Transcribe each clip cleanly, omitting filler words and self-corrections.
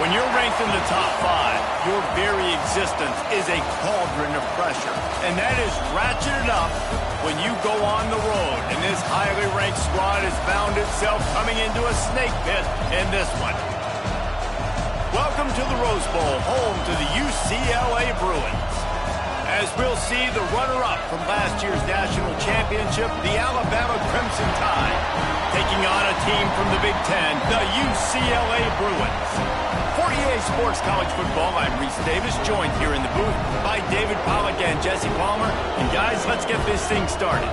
When you're ranked in the top 5, your very existence is a cauldron of pressure. And that is ratcheted up when you go on the road. And this highly ranked squad has found itself coming into a snake pit in this one. Welcome to the Rose Bowl, home to the UCLA Bruins. As we'll see the runner-up from last year's national championship, the Alabama Crimson Tide, taking on a team from the Big Ten, the UCLA Bruins. For EA Sports College Football, I'm Reese Davis, joined here in the booth by David Pollack and Jesse Palmer. And guys, let's get this thing started.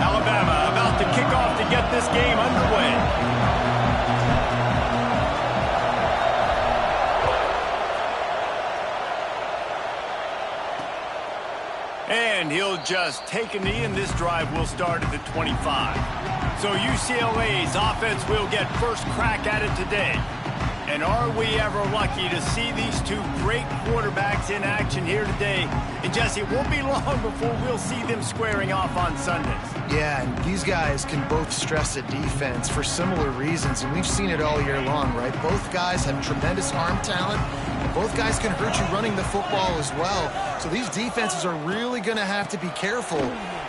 Alabama about to kick off to get this game underway. And he'll just take a knee, and this drive will start at the 25. So UCLA's offense will get first crack at it today. And are we ever lucky to see these two great quarterbacks in action here today? And Jesse, it won't be long before we'll see them squaring off on Sundays. Yeah, and these guys can both stress a defense for similar reasons, and we've seen it all year long, right? Both guys have tremendous arm talent, and both guys can hurt you running the football as well. So these defenses are really going to have to be careful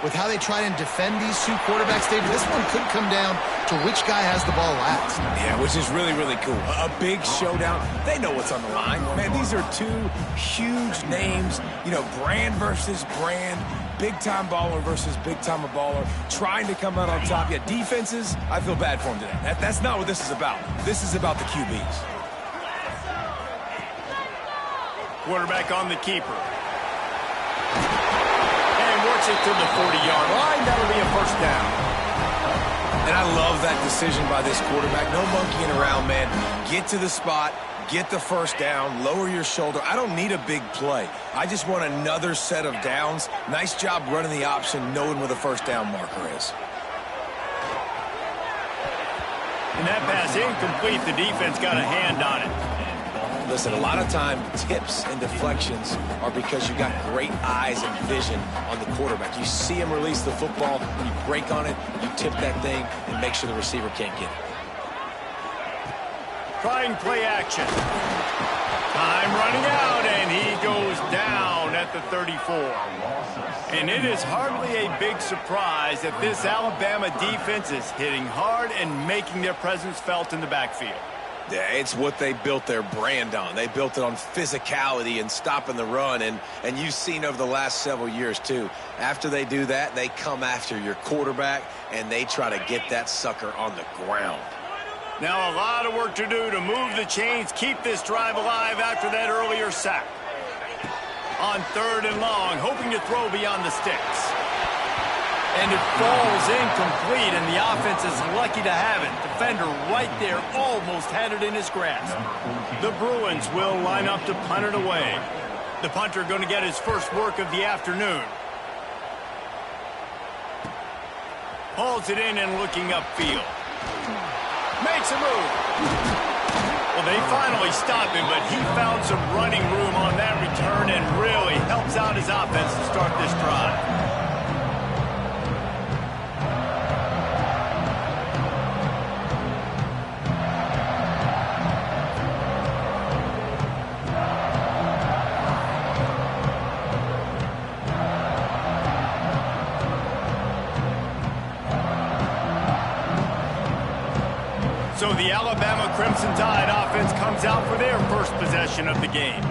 with how they try and defend these two quarterbacks. David, this one could come down to which guy has the ball last. Yeah, which is really, really cool. A big showdown. They know what's on the line. Man, these are two huge names, you know, brand versus brand, big-time baller versus big-time baller, trying to come out on top. Yeah, defenses, I feel bad for them today. That's not what this is about. This is about the QBs. Quarterback on the keeper. And works it to the 40-yard line. That'll be a first down. And I love that decision by this quarterback. No monkeying around, man. Get to the spot, get the first down, lower your shoulder. I don't need a big play. I just want another set of downs. Nice job running the option, knowing where the first down marker is. And that pass incomplete. The defense got a hand on it. Listen, a lot of time, tips and deflections are because you got great eyes and vision on the quarterback. You see him release the football, you break on it, you tip that thing, and make sure the receiver can't get it. Trying play action. Time running out, and he goes down at the 34. And it is hardly a big surprise that this Alabama defense is hitting hard and making their presence felt in the backfield. Yeah, it's what they built their brand on. They built it on physicality and stopping the run, and you've seen over the last several years, too. After they do that, they come after your quarterback, and they try to get that sucker on the ground. Now a lot of work to do to move the chains, keep this drive alive after that earlier sack. On 3rd and long, hoping to throw beyond the sticks. And it falls incomplete, and the offense is lucky to have it. Defender right there almost had it in his grasp. The Bruins will line up to punt it away. The punter going to get his first work of the afternoon. Hauls it in and looking upfield. Makes a move. Well, they finally stopped him, but he found some running room on that return and really helps out his offense to start this drive. So the Alabama Crimson Tide offense comes out for their first possession of the game.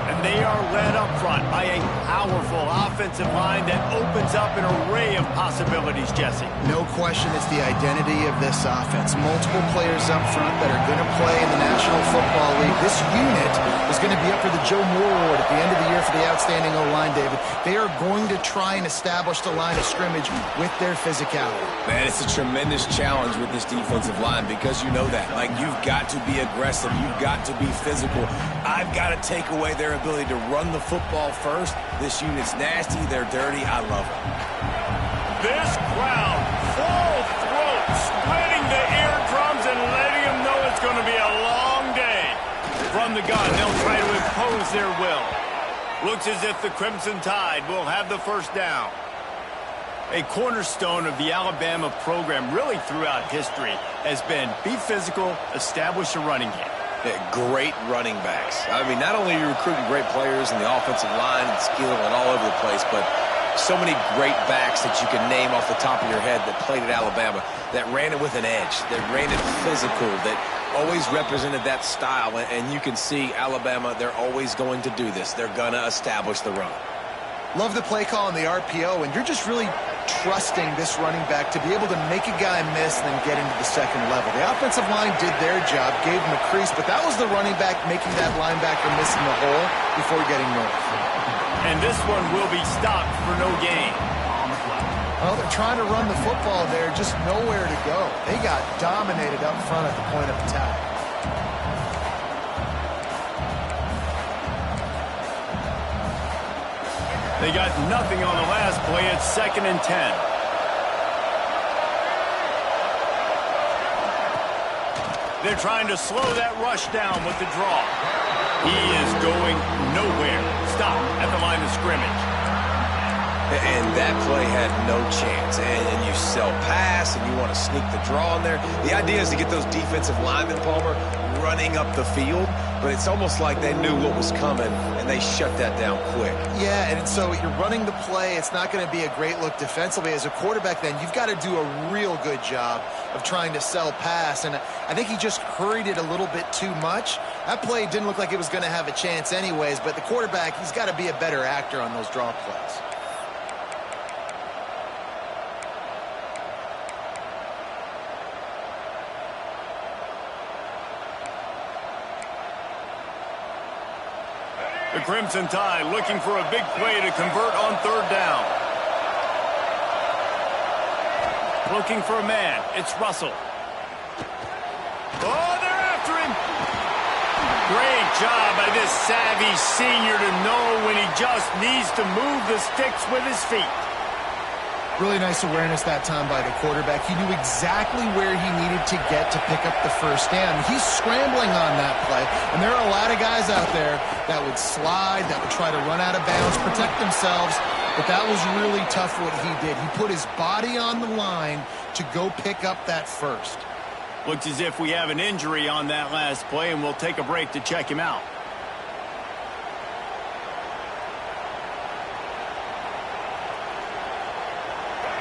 And they are led up front by a powerful offensive line that opens up an array of possibilities, Jesse. No question it's the identity of this offense. Multiple players up front that are going to play in the National Football League. This unit is going to be up for the Joe Moore Award at the end of the year for the outstanding O-line, David. They are going to try and establish the line of scrimmage with their physicality. Man, it's a tremendous challenge with this defensive line because you know that. Like, you've got to be aggressive. You've got to be physical. I've got to take away their ability to run the football first. This unit's nasty. They're dirty. I love it. This crowd, full throat, splitting the eardrums and letting them know it's going to be a long day. and they'll try to impose their will. Looks as if the Crimson Tide will have the first down. A cornerstone of the Alabama program really throughout history has been be physical, establish a running game. Great running backs. I mean, not only are you recruiting great players in the offensive line and skill and all over the place, but so many great backs that you can name off the top of your head that played at Alabama, that ran it with an edge, that ran it physical, that always represented that style. And you can see Alabama, they're always going to do this. They're going to establish the run. Love the play call on the RPO, and you're just really trusting this running back to be able to make a guy miss and then get into the second level. The offensive line did their job, gave him a crease, but that was the running back making that linebacker miss in the hole before getting north. And this one will be stopped for no gain. Well, they're trying to run the football there, just nowhere to go. They got dominated up front at the point of attack. They got nothing on the last play. It's 2nd and 10. They're trying to slow that rush down with the draw. He is going nowhere. Stop at the line of scrimmage. And that play had no chance. And you sell pass, and you want to sneak the draw in there. The idea is to get those defensive linemen, Palmer, running up the field. But it's almost like they knew what was coming, and they shut that down quick. Yeah, and so you're running the play. It's not going to be a great look defensively. As a quarterback, then, you've got to do a real good job of trying to sell pass. And I think he just hurried it a little bit too much. That play didn't look like it was going to have a chance anyways, but the quarterback, he's got to be a better actor on those draw plays. The Crimson Tide looking for a big play to convert on 3rd down. Looking for a man. It's Russell. Oh, they're after him. Great job by this savvy senior to know when he just needs to move the sticks with his feet. Really nice awareness that time by the quarterback. He knew exactly where he needed to get to pick up the first down. He's scrambling on that play, and there are a lot of guys out there that would slide, that would try to run out of bounds, protect themselves, but that was really tough what he did. He put his body on the line to go pick up that first. Looks as if we have an injury on that last play, and we'll take a break to check him out.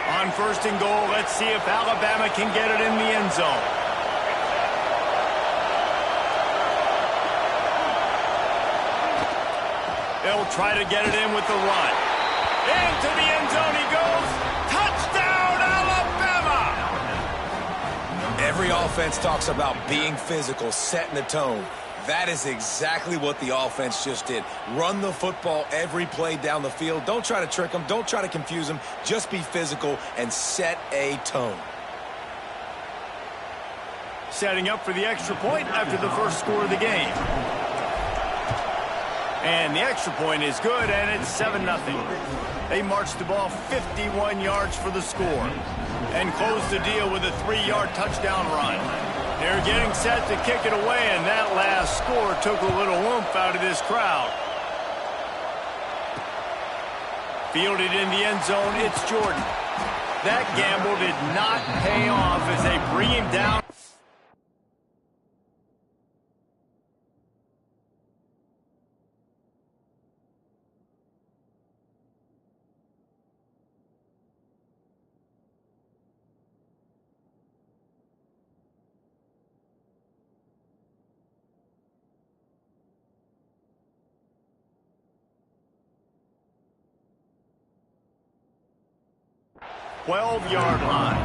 On 1st and goal, let's see if Alabama can get it in the end zone. They'll try to get it in with the run. Into the end zone he goes. Touchdown, Alabama! Every offense talks about being physical, setting the tone. That is exactly what the offense just did. Run the football every play down the field. Don't try to trick them. Don't try to confuse them. Just be physical and set a tone. Setting up for the extra point after the first score of the game. And the extra point is good, and it's 7-0. They marched the ball 51 yards for the score and closed the deal with a 3-yard touchdown run. They're getting set to kick it away, and that last score took a little oomph out of this crowd. Fielded in the end zone, it's Jordan. That gamble did not pay off as they bring him down. Yard line.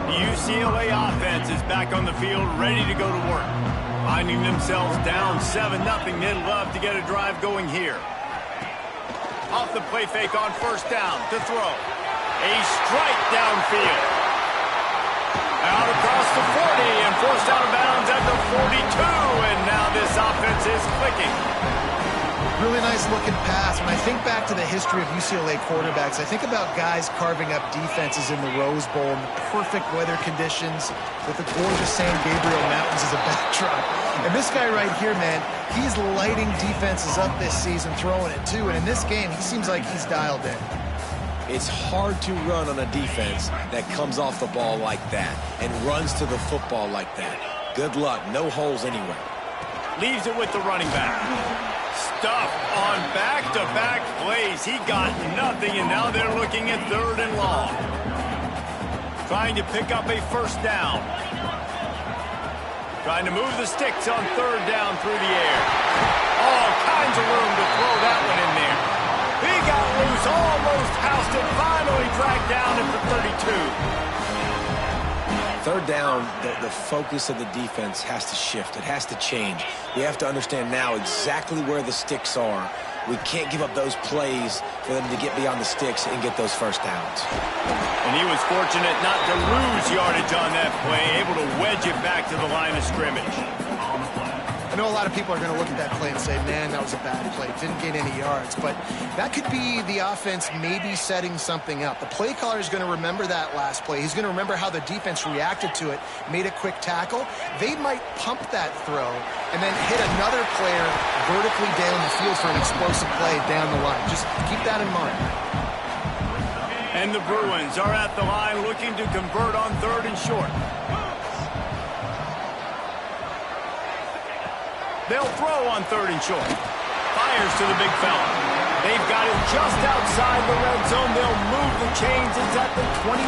The UCLA offense is back on the field, ready to go to work. Finding themselves down 7-0, they'd love to get a drive going here. Off the play fake on 1st down to throw. A strike downfield. Out across the 40 and forced out of bounds at the 42, and now this offense is clicking. Really nice looking pass. When I think back to the history of UCLA quarterbacks, I think about guys carving up defenses in the Rose Bowl in the perfect weather conditions with the gorgeous San Gabriel Mountains as a backdrop. And this guy right here, man, he's lighting defenses up this season, throwing it too. And in this game, he seems like he's dialed in. It's hard to run on a defense that comes off the ball like that and runs to the football like that. Good luck. No holes anywhere. Leaves it with the running back. Stuff on back-to-back plays. He got nothing, and now they're looking at 3rd and long. Trying to pick up a first down. Trying to move the sticks on 3rd down through the air. All kinds of room to throw that one in there. He got loose, almost housed it, finally dragged down at the 32. 3rd down, the focus of the defense has to shift. It has to change. We have to understand now exactly where the sticks are. We can't give up those plays for them to get beyond the sticks and get those first downs. And he was fortunate not to lose yardage on that play, able to wedge it back to the line of scrimmage. I know a lot of people are going to look at that play and say, man, that was a bad play. Didn't gain any yards. But that could be the offense maybe setting something up. The play caller is going to remember that last play. He's going to remember how the defense reacted to it, made a quick tackle. They might pump that throw and then hit another player vertically down the field for an explosive play down the line. Just keep that in mind. And the Bruins are at the line looking to convert on 3rd and short. They'll throw on 3rd and short. Fires to the big fella. They've got it just outside the red zone. They'll move the chains. It's at the 21.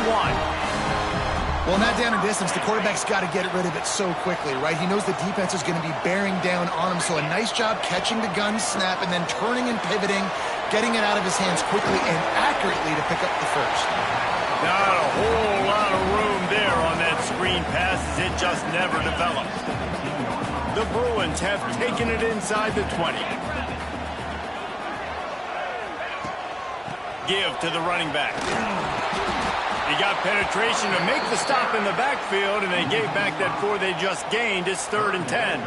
Well, in that down and distance, the quarterback's got to get rid of it so quickly, right? He knows the defense is going to be bearing down on him, so a nice job catching the gun snap and then turning and pivoting, getting it out of his hands quickly and accurately to pick up the first. Not a whole lot of room there on that screen pass as it just never developed. The Bruins have taken it inside the 20. Give to the running back. He got penetration to make the stop in the backfield, and they gave back that 4 they just gained. It's 3rd and 10.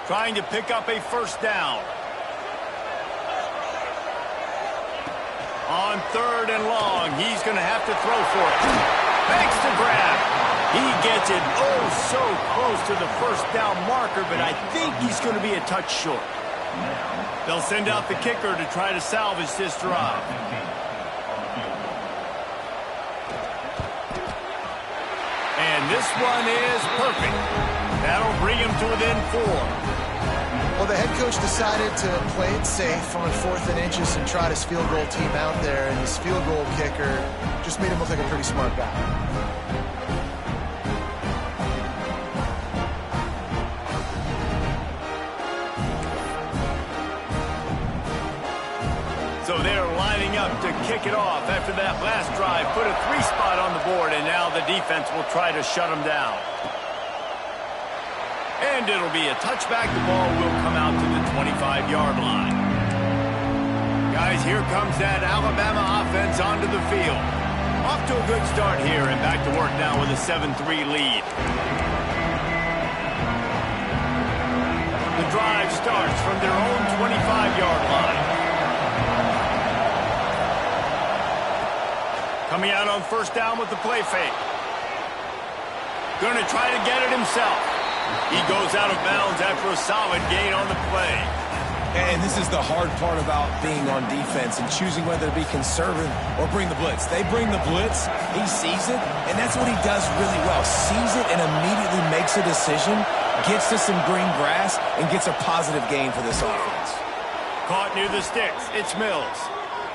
Trying to pick up a first down. On 3rd and long, he's going to have to throw for it. Makes the grab. He gets it so close to the first down marker, but I think he's going to be a touch short. They'll send out the kicker to try to salvage this drive. And this one is perfect. That'll bring him to within 4. Well, the head coach decided to play it safe on 4th and inches and trot his field goal team out there, and his field goal kicker just made him look like a pretty smart guy. So they're lining up to kick it off after that last drive. Put a 3 spot on the board, and now the defense will try to shut them down. And it'll be a touchback. The ball will come out to the 25-yard line. Guys, here comes that Alabama offense onto the field. Off to a good start here, and back to work now with a 7-3 lead. The drive starts from their own 25-yard line. Coming out on first down with the play fake. Going to try to get it himself. He goes out of bounds after a solid gain on the play. And this is the hard part about being on defense and choosing whether to be conservative or bring the blitz. They bring the blitz, he sees it, and that's what he does really well. Sees it and immediately makes a decision, gets to some green grass, and gets a positive gain for this offense. Caught near the sticks. It's Mills.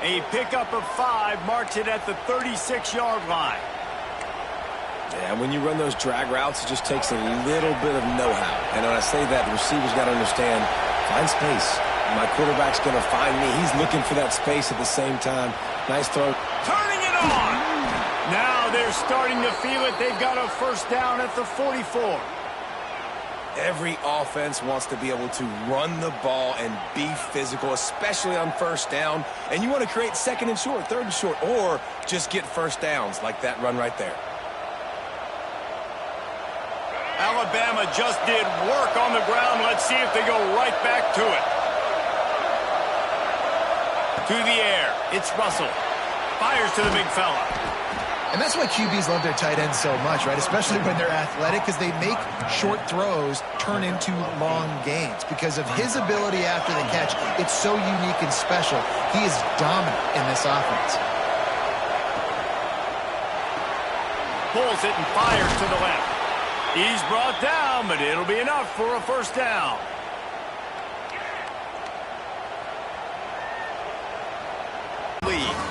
A pickup of 5 marks it at the 36-yard line. Yeah, when you run those drag routes, it just takes a little bit of know-how. And when I say that, the receiver's got to understand, find space. My quarterback's going to find me. He's looking for that space at the same time. Nice throw. Turning it on. Now they're starting to feel it. They've got a first down at the 44. Every offense wants to be able to run the ball and be physical, especially on first down. And you want to create 2nd and short, 3rd and short, or just get first downs like that run right there. Alabama just did work on the ground. Let's see if they go right back to it. To the air. It's Russell. Fires to the big fella. And that's why QBs love their tight ends so much, right? Especially when they're athletic, because they make short throws turn into long gains. Because of his ability after the catch, it's so unique and special. He is dominant in this offense. Pulls it and fires to the left. He's brought down, but it'll be enough for a first down.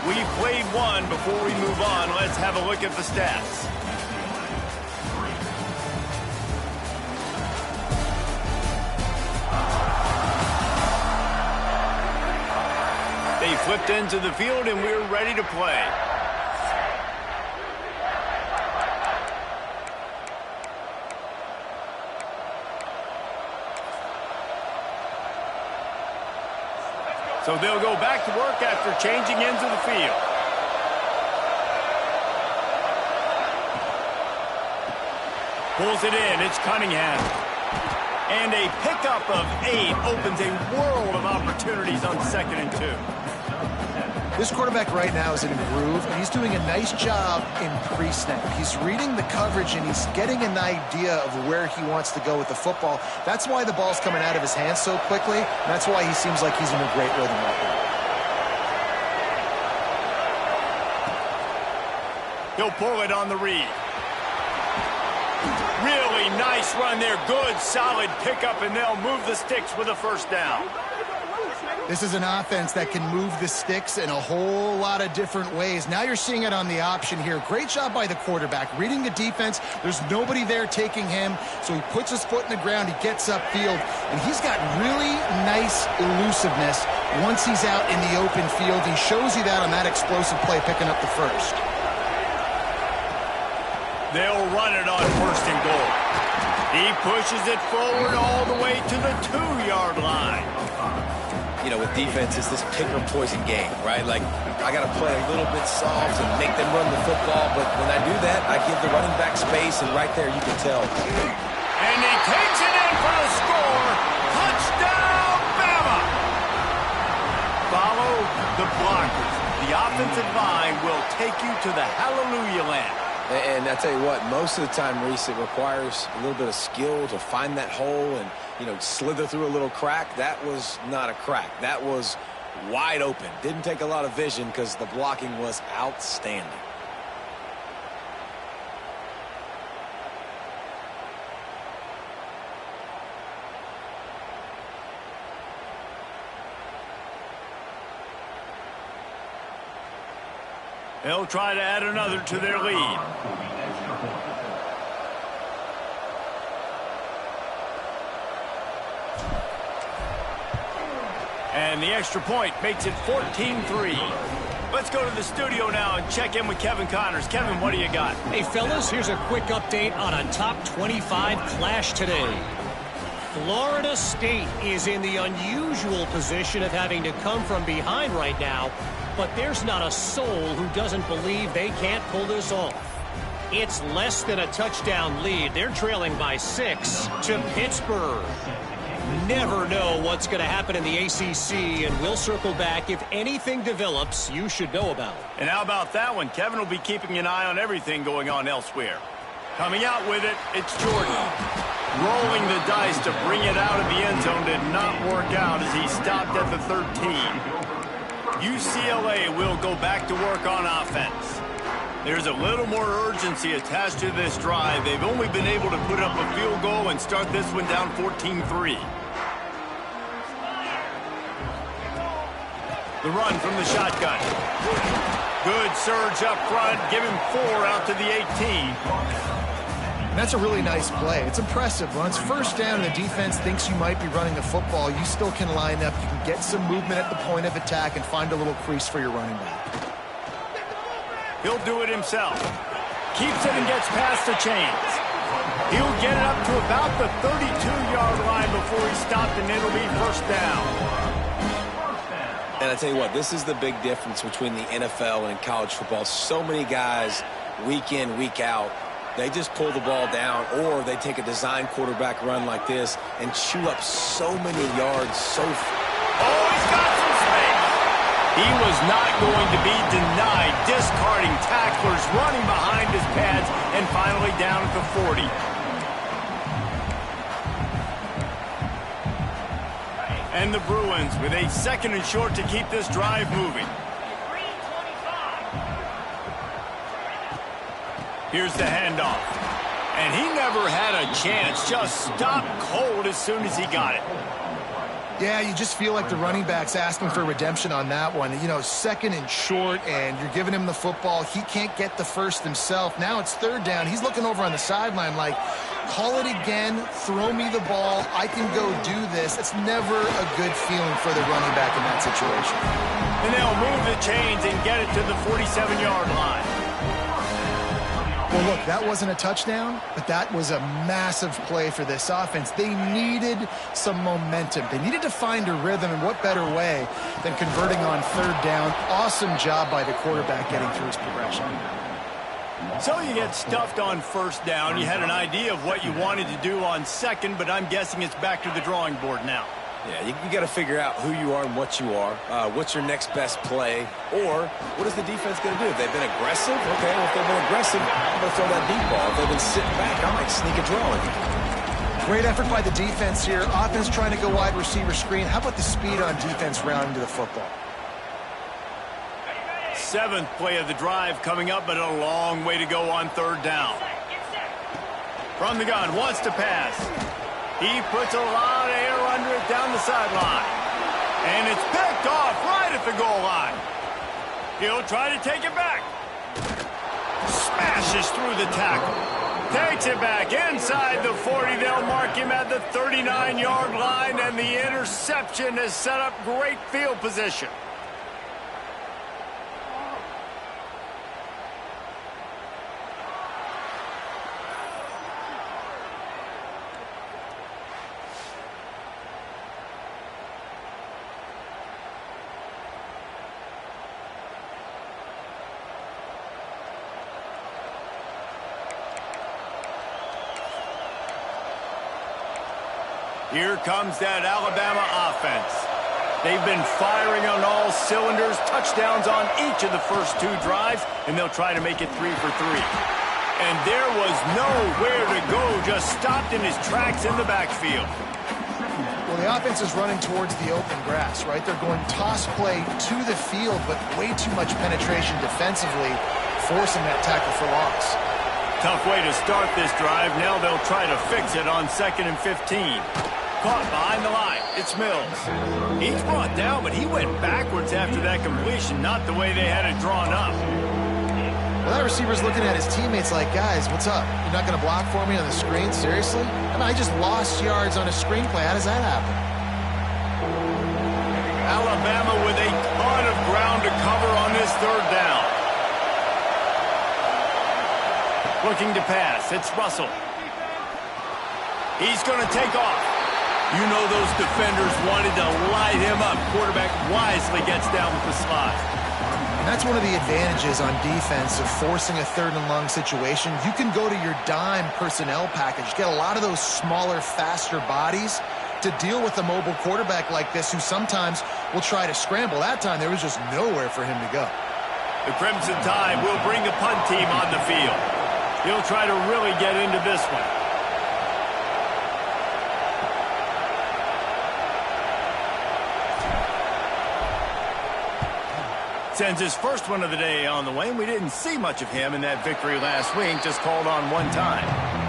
We've played one. Before we move on, let's have a look at the stats. They flipped into the field, and we're ready to play. So they'll go back to work after changing into the field. Pulls it in. It's Cunningham. And a pickup of 8 opens a world of opportunities on 2nd and 2. This quarterback right now is in a groove, and he's doing a nice job in pre-snap. He's reading the coverage, and he's getting an idea of where he wants to go with the football. That's why the ball's coming out of his hands so quickly, and that's why he seems like he's in a great rhythm right now. He'll pull it on the read. Really nice run there. Good, solid pickup, and they'll move the sticks with a first down. This is an offense that can move the sticks in a whole lot of different ways. Now you're seeing it on the option here. Great job by the quarterback. Reading the defense. There's nobody there taking him, so he puts his foot in the ground. He gets upfield, and he's got really nice elusiveness once he's out in the open field. He shows you that on that explosive play, picking up the first. They'll run it on 1st and goal. He pushes it forward all the way to the 2-yard line. You know, with defense, it's this pick-or-poison game, right? Like, I got to play a little bit soft and make them run the football, but when I do that, I give the running back space, and right there you can tell. And he takes it in for the score. Touchdown, Bama! Follow the blockers. The offensive line will take you to the hallelujah land. And I tell you what, most of the time, Reese, it requires a little bit of skill to find that hole and, you know, slither through a little crack. That was not a crack. That was wide open. Didn't take a lot of vision because the blocking was outstanding. They'll try to add another to their lead. And the extra point makes it 14-3. Let's go to the studio now and check in with Kevin Connors. Kevin, what do you got? Hey, fellas, here's a quick update on a top 25 clash today. Florida State is in the unusual position of having to come from behind right now, but there's not a soul who doesn't believe they can't pull this off. It's less than a touchdown lead. They're trailing by 6 to Pittsburgh. Never know what's going to happen in the ACC, and we'll circle back if anything develops you should know about. And how about that one? Kevin will be keeping an eye on everything going on elsewhere. Coming out with it, it's Jordan. Rolling the dice to bring it out of the end zone did not work out as he stopped at the 13. UCLA will go back to work on offense. There's a little more urgency attached to this drive. They've only been able to put up a field goal and start this one down 14-3. The run from the shotgun. Good surge up front. Give him 4 out to the 18. And that's a really nice play. It's impressive. When it's first down and the defense thinks you might be running the football, you still can line up. You can get some movement at the point of attack and find a little crease for your running back. He'll do it himself. Keeps it and gets past the chains. He'll get it up to about the 32-yard line before he's stopped, and it'll be first down. And I tell you what, this is the big difference between the NFL and college football. So many guys, week in, week out, they just pull the ball down, or they take a design quarterback run like this and chew up so many yards. Oh, he's got some space. He was not going to be denied, discarding tacklers, running behind his pads, and finally down at the 40. And the Bruins with a 2nd and short to keep this drive moving. Here's the handoff. And he never had a chance, just stopped cold as soon as he got it. Yeah, you just feel like the running back's asking for redemption on that one. You know, 2nd and short, and you're giving him the football. He can't get the first himself. Now it's 3rd down. He's looking over on the sideline like, call it again, throw me the ball, I can go do this. It's never a good feeling for the running back in that situation. And they'll move the chains and get it to the 47-yard line. Well, look, that wasn't a touchdown, but that was a massive play for this offense. They needed some momentum. They needed to find a rhythm, and what better way than converting on 3rd down. Awesome job by the quarterback getting through his progression. So you get stuffed on 1st down. You had an idea of what you wanted to do on 2nd, but I'm guessing it's back to the drawing board now. Yeah, you got to figure out who you are and what you are. What's your next best play? Or what is the defense going to do? If they've been aggressive, okay, well, if they've been aggressive, I'm going to throw that deep ball. If they've been sitting back, I might sneak a draw in. Great effort by the defense here. Offense trying to go wide receiver screen. How about the speed on defense rounding to the football? 7th play of the drive coming up, but a long way to go on 3rd down. From the gun, wants to pass. He puts a lot of air under it down the sideline. And it's picked off right at the goal line. He'll try to take it back. Smashes through the tackle. Takes it back inside the 40. They'll mark him at the 39-yard line, and the interception has set up great field position. Here comes that Alabama offense. They've been firing on all cylinders, touchdowns on each of the first 2 drives, and they'll try to make it 3 for 3. And there was nowhere to go, just stopped in his tracks in the backfield. Well, the offense is running towards the open grass, right? They're going toss play to the field, but way too much penetration defensively, forcing that tackle for loss. Tough way to start this drive. Now they'll try to fix it on 2nd and 15. Caught behind the line. It's Mills. He's brought down, but he went backwards after that completion, not the way they had it drawn up. Well, that receiver's looking at his teammates like, guys, what's up? You're not going to block for me on the screen? Seriously? I mean, I just lost yards on a screen play. How does that happen? Alabama with a ton of ground to cover on this 3rd down. Looking to pass. It's Russell. He's going to take off. You know those defenders wanted to light him up. Quarterback wisely gets down with the slide. And that's one of the advantages on defense of forcing a 3rd and long situation. You can go to your dime personnel package. Get a lot of those smaller, faster bodies to deal with a mobile quarterback like this who sometimes will try to scramble. That time there was just nowhere for him to go. The Crimson Tide will bring the punt team on the field. He'll try to really get into this one. Sends his first one of the day on the way, and we didn't see much of him in that victory last week, just called on 1 time.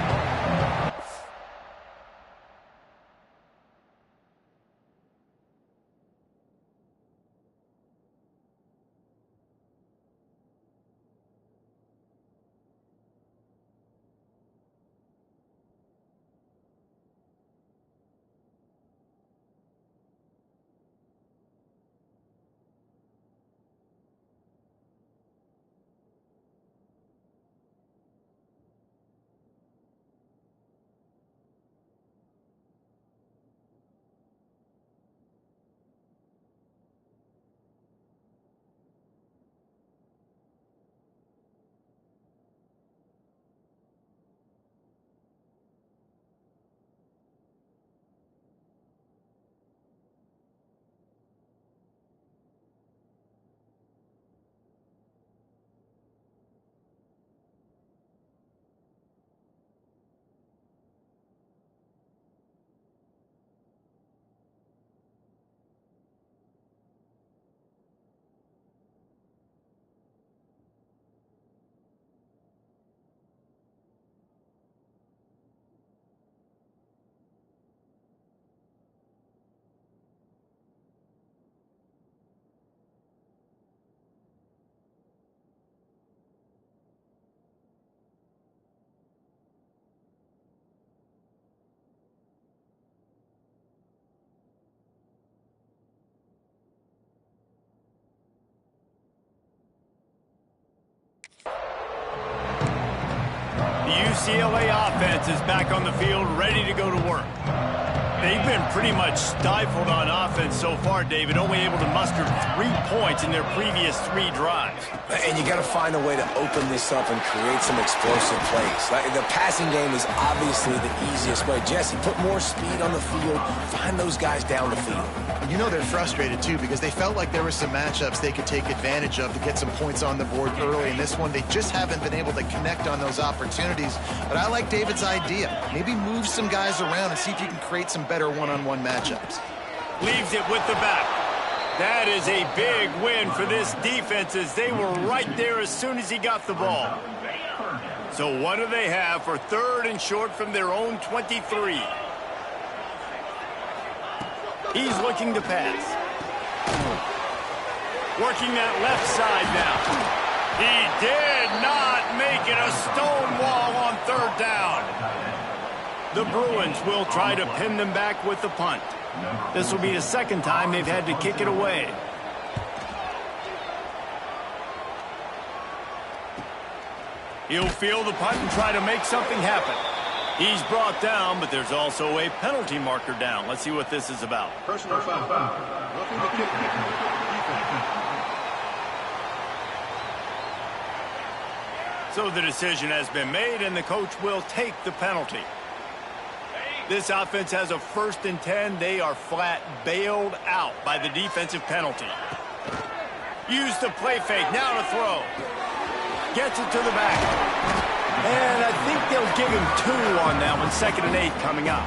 UCLA offense is back on the field, ready to go to work. They've been pretty much stifled on offense so far, David, only able to muster 3 points in their previous 3 drives. And you got to find a way to open this up and create some explosive plays. Like, the passing game is obviously the easiest way. Jesse, put more speed on the field. Find those guys down the field. You know they're frustrated, too, because they felt like there were some matchups they could take advantage of to get some points on the board early. In this one, they just haven't been able to connect on those opportunities. But I like David's idea. Maybe move some guys around and see if you can create some better one-on-one matchups. Leaves it with the back. That is a big win for this defense, as they were right there as soon as he got the ball. So what do they have for 3rd and short from their own 23? He's looking to pass. Working that left side now. He did not make it a stone wall on 3rd down. The Bruins will try to pin them back with the punt. This will be the 2nd time they've had to kick it away. He'll field the punt and try to make something happen. He's brought down, but there's also a penalty marker down. Let's see what this is about. Personal foul. Roughing the kick. So the decision has been made, and the coach will take the penalty. This offense has a 1st and 10. They are flat bailed out by the defensive penalty. Use the play fake. Now to throw. Gets it to the back. And I think they'll give him 2 on that one. 2nd and 8 coming up.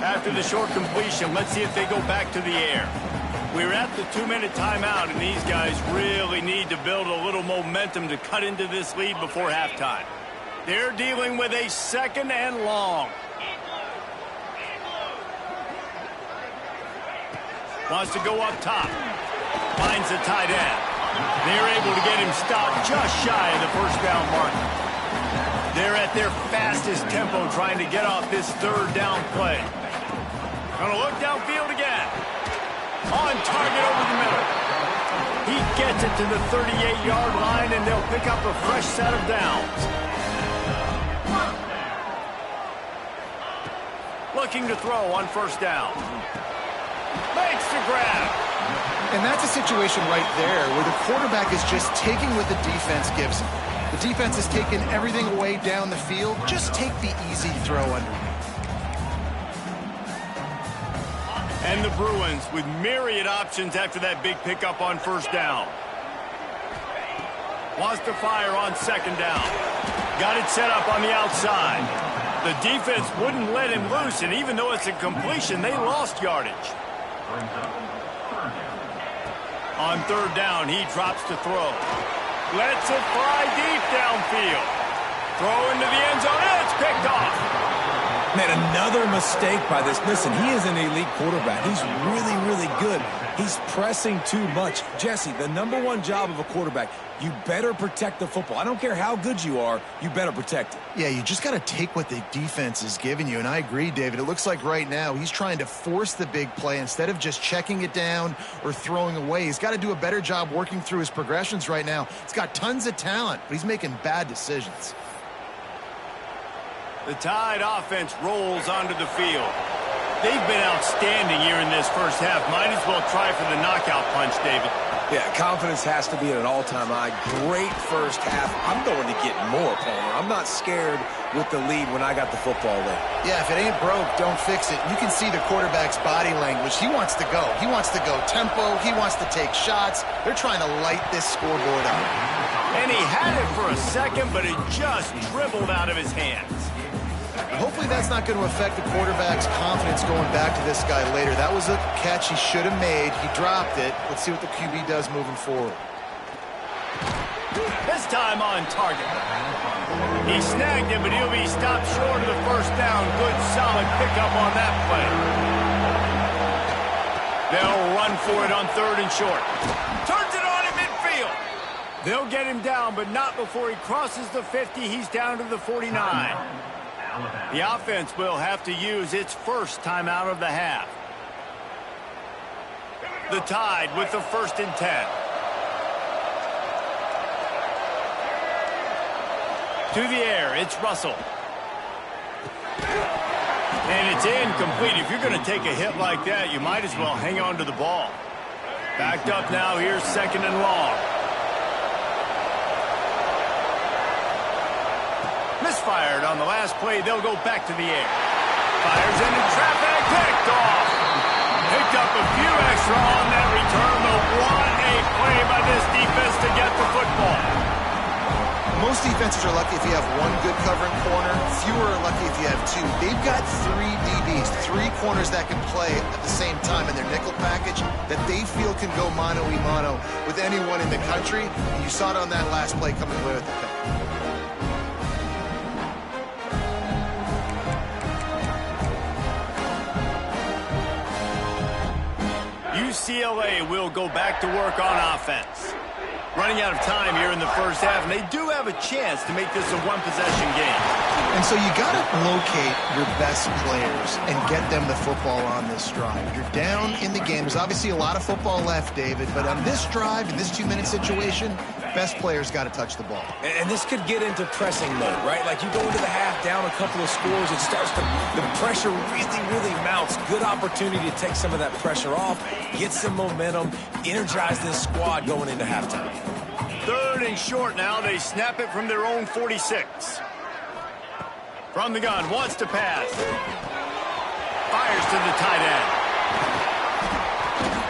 After the short completion, let's see if they go back to the air. We're at the 2-minute timeout, and these guys really need to build a little momentum to cut into this lead before halftime. They're dealing with a 2nd and long. Wants to go up top. Finds the tight end. They're able to get him stopped just shy of the 1st down marker. They're at their fastest tempo trying to get off this 3rd down play. Gonna look downfield again. On target over the middle. He gets it to the 38-yard line, and they'll pick up a fresh set of downs. Looking to throw on 1st down. Makes the grab. And that's a situation right there where the quarterback is just taking what the defense gives him. The defense is taking everything away down the field. Just take the easy throw underneath. And the Bruins with myriad options after that big pickup on 1st down. Wants to fire on 2nd down. Got it set up on the outside. The defense wouldn't let him loose, and even though it's a completion, they lost yardage. On 3rd down, he drops to throw. Lets it fly deep downfield. Throw into the end zone, and it's picked off. Man, another mistake by this. Listen, he is an elite quarterback. He's really, really good. He's pressing too much. Jesse, the #1 job of a quarterback, you better protect the football. I don't care how good you are, you better protect it. Yeah, you just got to take what the defense is giving you, and I agree, David. It looks like right now he's trying to force the big play instead of just checking it down or throwing away. He's got to do a better job working through his progressions right now. He's got tons of talent, but he's making bad decisions. The Tide offense rolls onto the field. They've been outstanding here in this 1st half. Might as well try for the knockout punch, David. Yeah, confidence has to be at an all-time high. Great 1st half. I'm going to get more, Palmer. I'm not scared with the lead when I got the football late. Yeah, if it ain't broke, don't fix it. You can see the quarterback's body language. He wants to go. He wants to go tempo. He wants to take shots. They're trying to light this scoreboard up. And he had it for a second, but it just dribbled out of his hands. Hopefully that's not going to affect the quarterback's confidence going back to this guy later. That was a catch he should have made. He dropped it. Let's see what the QB does moving forward. This time on target. He snagged it, but he'll be stopped short of the 1st down. Good, solid pickup on that play. They'll run for it on 3rd and short. Turns it on in midfield. They'll get him down, but not before he crosses the 50. He's down to the 49. The offense will have to use its 1st timeout of the half. The Tide with the 1st and 10. To the air, it's Russell. And it's incomplete. If you're going to take a hit like that, you might as well hang on to the ball. Backed up now, here's 2nd and long. Misfired on the last play. They'll go back to the air. Fires into traffic, picked off. Picked up a few extra on that return, but what a play by this defense to get the football. Most defenses are lucky if you have one good covering corner. Fewer are lucky if you have two. They've got 3 DBs, 3 corners that can play at the same time in their nickel package that they feel can go mano-a-mano with anyone in the country. And you saw it on that last play coming away with the pick. UCLA will go back to work on offense. Running out of time here in the first half, and they do have a chance to make this a one-possession game. And so you got to locate your best players and get them the football on this drive. You're down in the game. There's obviously a lot of football left, David, but on this drive, in this 2-minute situation, best players got to touch the ball. And this could get into pressing mode, right? Like you go into the half down a couple of scores, it starts to, the pressure really mounts. Good opportunity to take some of that pressure off, get some momentum, energize this squad going into halftime. 3rd and short now. They snap it from their own 46. From the gun, wants to pass. Fires to the tight end.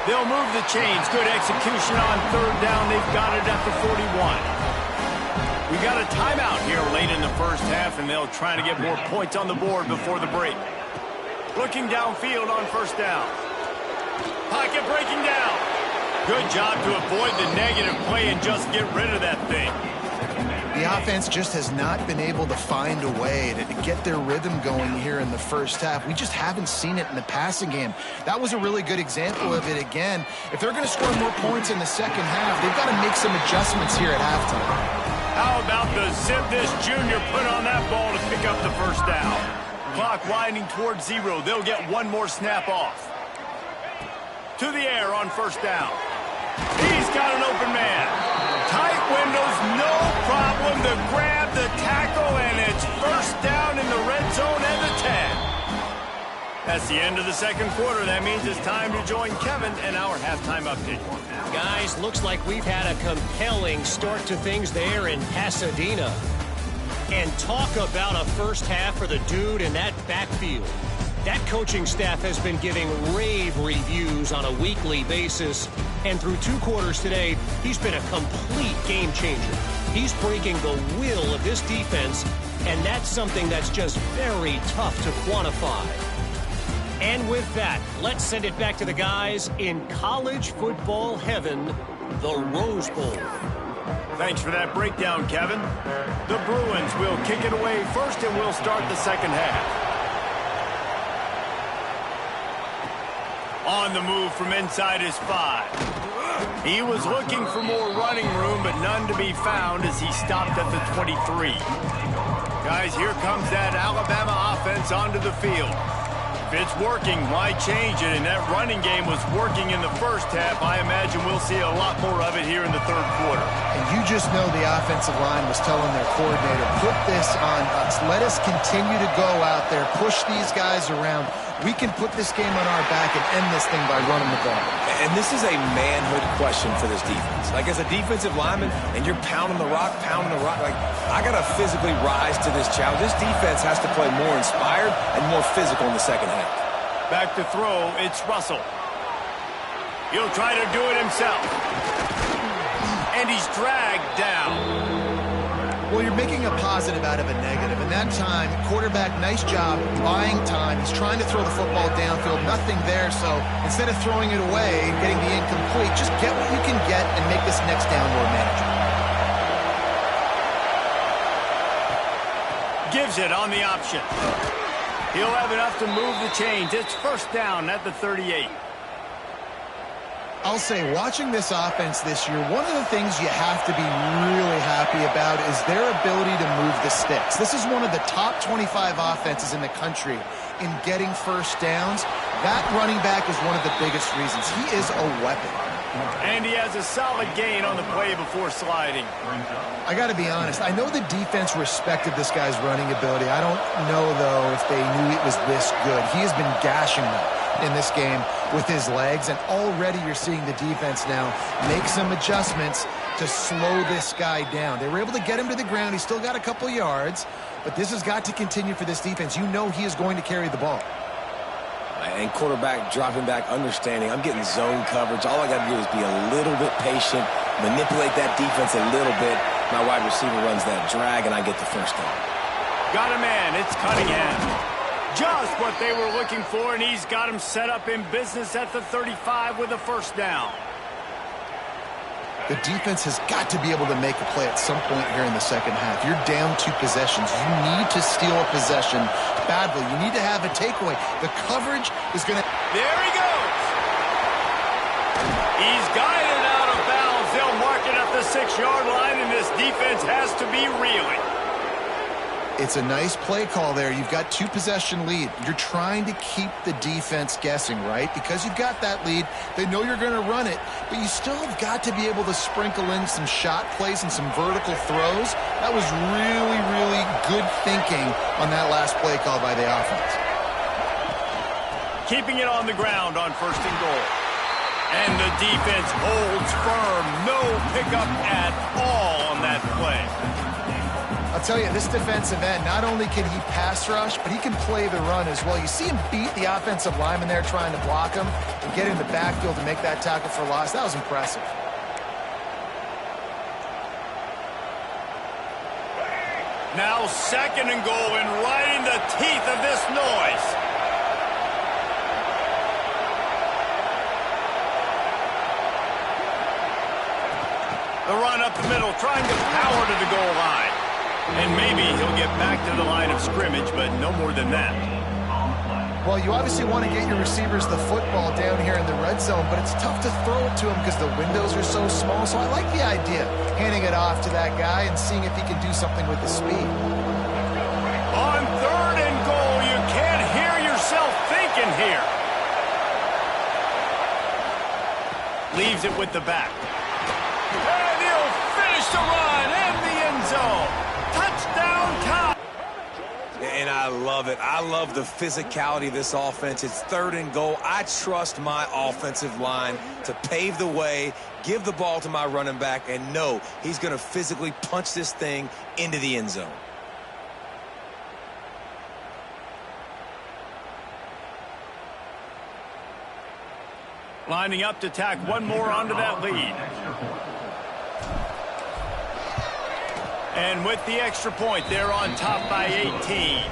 They'll move the chains. Good execution on 3rd down. They've got it at the 41. We got a timeout here late in the first half, and they'll try to get more points on the board before the break. Looking downfield on 1st down. Pocket breaking down. Good job to avoid the negative play and just get rid of that thing. The offense just has not been able to find a way to get their rhythm going here in the first half. We just haven't seen it in the passing game. That was a really good example of it again. If they're going to score more points in the second half, they've got to make some adjustments here at halftime. How about the zip this junior put on that ball to pick up the 1st down? Clock winding towards 0. They'll get one more snap off. To the air on 1st down. He's got an open man. Tight windows, no problem to grab the tackle, and it's 1st down in the red zone and the 10. That's the end of the second quarter. That means it's time to join Kevin and our halftime update. Guys, looks like we've had a compelling start to things there in Pasadena. And talk about a first half for the dude in that backfield. That coaching staff has been giving rave reviews on a weekly basis. And through 2 quarters today, he's been a complete game changer. He's breaking the will of this defense, and that's something that's just very tough to quantify. And with that, let's send it back to the guys in college football heaven, the Rose Bowl. Thanks for that breakdown, Kevin. The Bruins will kick it away first, and we'll start the second half. On the move from inside his 5. He was looking for more running room, but none to be found as he stopped at the 23. Guys, here comes that Alabama offense onto the field. If it's working, why change it? And that running game was working in the first half. I imagine we'll see a lot more of it here in the 3rd quarter. And you just know the offensive line was telling their coordinator, put this on us. Let us continue to go out there, push these guys around. We can put this game on our back and end this thing by running the ball. And this is a manhood question for this defense. Like, as a defensive lineman, and you're pounding the rock, like, I got to physically rise to this challenge. This defense has to play more inspired and more physical in the second half. Back to throw, it's Russell. He'll try to do it himself. And he's dragged down. Well, you're making a positive out of a negative. And that time, quarterback, nice job buying time. He's trying to throw the football downfield. Nothing there. So instead of throwing it away and getting the incomplete, just get what you can get and make this next down more manageable. Gives it on the option. He'll have enough to move the chains. It's 1st down at the 38. I'll say, watching this offense this year, one of the things you have to be really happy about is their ability to move the sticks. This is one of the top 25 offenses in the country in getting 1st downs. That running back is one of the biggest reasons. He is a weapon. And he has a solid gain on the play before sliding. I got to be honest. I know the defense respected this guy's running ability. I don't know, though, if they knew it was this good. He has been gashing them in this game with his legs, and already you're seeing the defense now make some adjustments to slow this guy down. They were able to get him to the ground. He's still got a couple yards, but this has got to continue for this defense. You know he is going to carry the ball. And quarterback dropping back, understanding I'm getting zone coverage. All I got to do is be a little bit patient, manipulate that defense a little bit. My wide receiver runs that drag, and I get the first down. Got a man. It's Cunningham. Just what they were looking for, and he's got him set up in business at the 35 with a first down. The defense has got to be able to make a play at some point here in the second half. You're down 2 possessions. You need to steal a possession badly. You need to have a takeaway. The coverage is going to... There he goes. He's guided out of bounds. They'll mark it at the 6-yard line, and this defense has to be reeling. It's a nice play call there. You've got 2-possession lead. You're trying to keep the defense guessing, right? Because you've got that lead. They know you're going to run it, but you still have got to be able to sprinkle in some shot plays and some vertical throws. That was really, really good thinking on that last play call by the offense. Keeping it on the ground on 1st and goal. And the defense holds firm. No pickup at all on that play. I'll tell you, this defensive end, not only can he pass rush, but he can play the run as well. You see him beat the offensive lineman there trying to block him and get in the backfield to make that tackle for loss. That was impressive. Now 2nd and goal, and right in the teeth of this noise. The run up the middle, trying to power to the goal line. And maybe he'll get back to the line of scrimmage, but no more than that. Well, you obviously want to get your receivers the football down here in the red zone, but it's tough to throw it to them because the windows are so small. So I like the idea, handing it off to that guy and seeing if he can do something with the speed. On 3rd and goal, you can't hear yourself thinking here. Leaves it with the back. And he'll finish the run in the end zone. Touchdown time. And I love it. I love the physicality of this offense. It's 3rd and goal. I trust my offensive line to pave the way, give the ball to my running back, and know he's going to physically punch this thing into the end zone. Lining up to tack one more onto that lead. And with the extra point, they're on top by 18.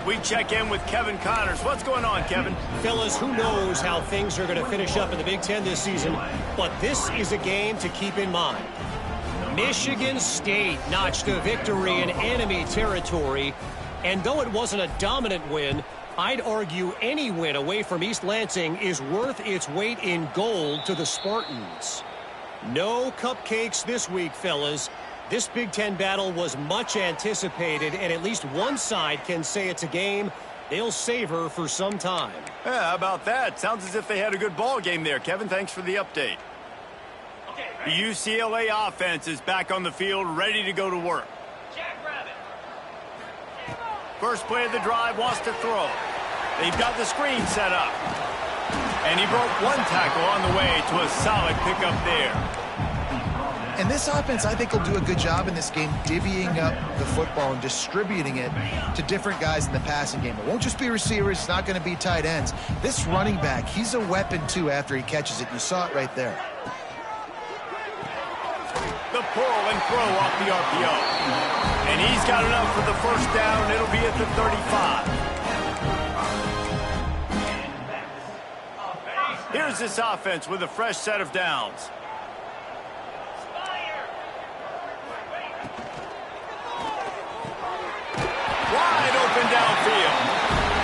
We check in with Kevin Connors. What's going on, Kevin? Fellas, who knows how things are going to finish up in the Big Ten this season, but this is a game to keep in mind. Michigan State notched a victory in enemy territory, and though it wasn't a dominant win, I'd argue any win away from East Lansing is worth its weight in gold to the Spartans. No cupcakes this week, fellas. This Big Ten battle was much anticipated, and at least one side can say it's a game they'll savor for some time. Yeah, how about that? Sounds as if they had a good ball game there. Kevin, thanks for the update. The UCLA offense is back on the field, ready to go to work. First play of the drive, wants to throw. They've got the screen set up. And he broke one tackle on the way to a solid pickup there. And this offense, I think, will do a good job in this game divvying up the football and distributing it to different guys in the passing game. It won't just be receivers. It's not going to be tight ends. This running back, he's a weapon, too, after he catches it. You saw it right there. The pull and throw off the RPO. And he's got enough for the first down. It'll be at the 35. Here's this offense with a fresh set of downs. Wide open downfield.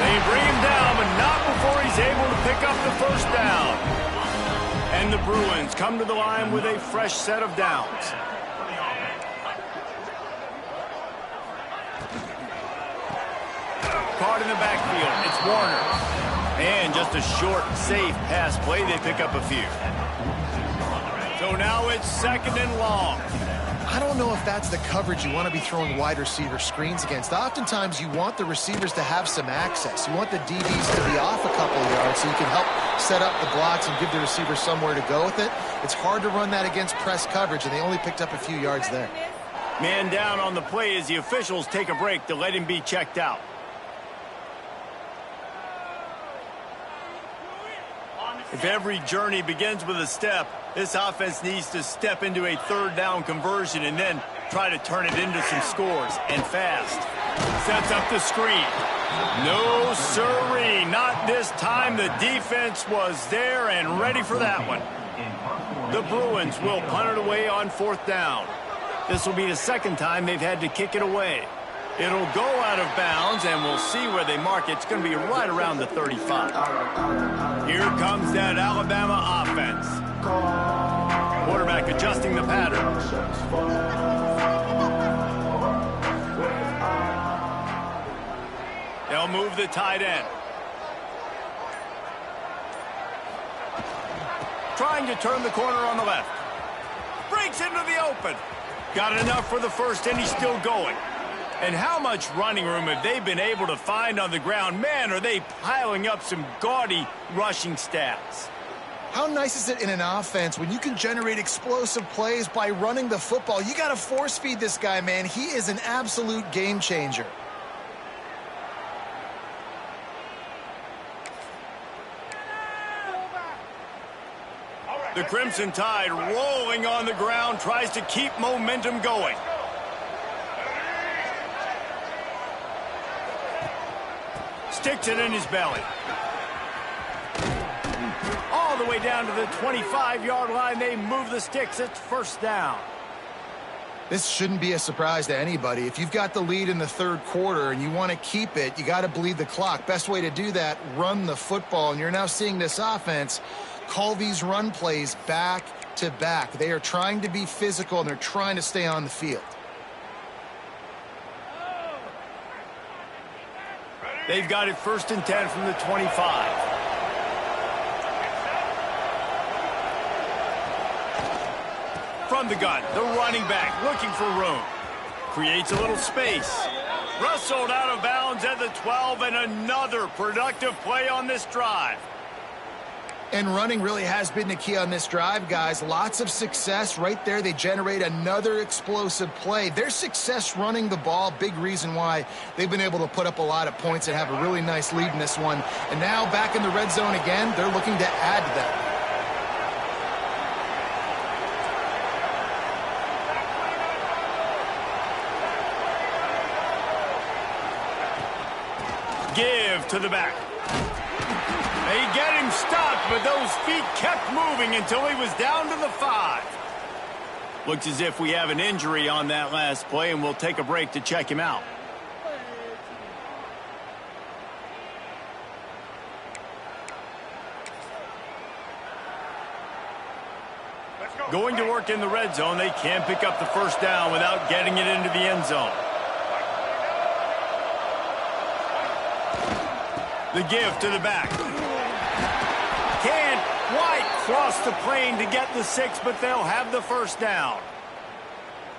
They bring him down, but not before he's able to pick up the first down. And the Bruins come to the line with a fresh set of downs. Caught in the backfield. It's Warner. And just a short, safe pass play. They pick up a few. So now it's 2nd and long. I don't know if that's the coverage you want to be throwing wide receiver screens against. Oftentimes, you want the receivers to have some access. You want the DBs to be off a couple of yards so you can help set up the blocks and give the receiver somewhere to go with it. It's hard to run that against press coverage, and they only picked up a few yards there. Man down on the play as the officials take a break to let him be checked out. If every journey begins with a step, this offense needs to step into a 3rd down conversion and then try to turn it into some scores, and fast. Sets up the screen. No siree, not this time. The defense was there and ready for that one. The Bruins will punt it away on 4th down. This will be the 2nd time they've had to kick it away. It'll go out of bounds, and we'll see where they mark it. It's going to be right around the 35. Here comes that Alabama offense. Quarterback adjusting the pattern. They'll move the tight end. Trying to turn the corner on the left. Breaks into the open. Got enough for the first, and he's still going. And how much running room have they been able to find on the ground? Man, are they piling up some gaudy rushing stats. How nice is it in an offense when you can generate explosive plays by running the football? You got to force feed this guy, man. He is an absolute game changer. The Crimson Tide rolling on the ground, tries to keep momentum going. Sticks it in his belly. All the way down to the 25-yard line. They move the sticks. It's 1st down. This shouldn't be a surprise to anybody. If you've got the lead in the 3rd quarter and you want to keep it, you got to bleed the clock. Best way to do that, run the football. And you're now seeing this offense call these run plays back to back. They are trying to be physical, and they're trying to stay on the field. They've got it 1st and 10 from the 25. From the gun, the running back looking for room. Creates a little space. Rustled out of bounds at the 12, and another productive play on this drive. And running really has been the key on this drive, guys. Lots of success right there. They generate another explosive play. Their success running the ball, big reason why they've been able to put up a lot of points and have a really nice lead in this one. And now back in the red zone again, they're looking to add to that. Give to the back. They get him stopped, but those feet kept moving until he was down to the 5. Looks as if we have an injury on that last play, and we'll take a break to check him out. Going to work in the red zone, they can't pick up the 1st down without getting it into the end zone. The give to the back. Can't quite cross the plane to get the 6, but they'll have the 1st down.